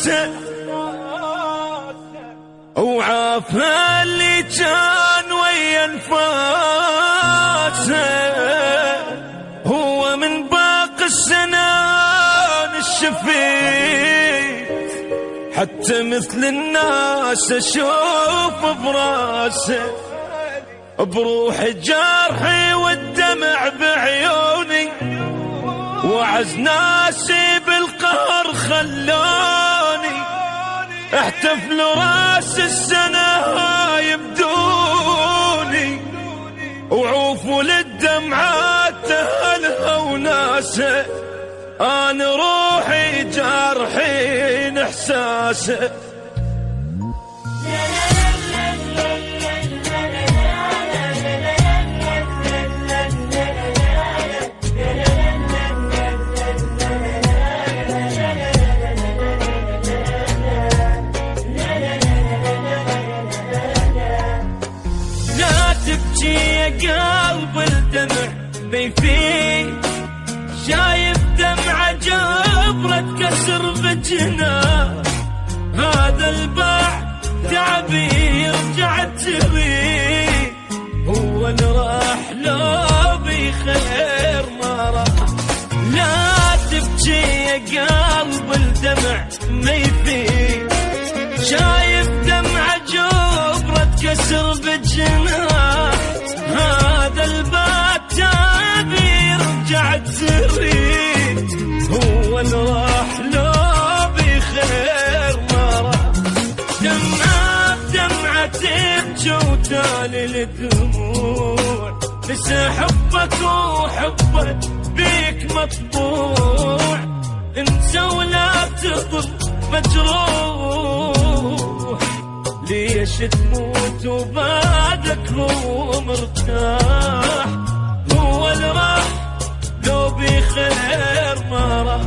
ناسه وعافى اللي كان ويا انفاسه. هو من باقي السنان الشفيت حتى مثل الناس اشوف براسه. بروح جرحي والدمع بعيوني وعز ناسي بالقهر خلوني احتفل راس السنة يبدوني وعوفوا للدمعات اهلها وناسه. انا روحي جارحين احساسه. قلب الدمع بيفيد شايف دمعة جبرة كسر بجناه. هذا الباع تعبي يرجع تبي هو اللي راح لو بخير ما راح. لا تبكي يا قلب الدمع ما يفيد شايف دمعة جبرة كسر بجناه. هذا الباب تابي رجع تريد هو اللي راح لو بخير ما راح. دمعة بدمعة تبكي وتالي الدموع نسى حبك وحبك بيك مطبوع. انسى ولا تظل مجروح ليش تموت وبعدك هو مرتاح. هو اللي راح لو بخير ما راح.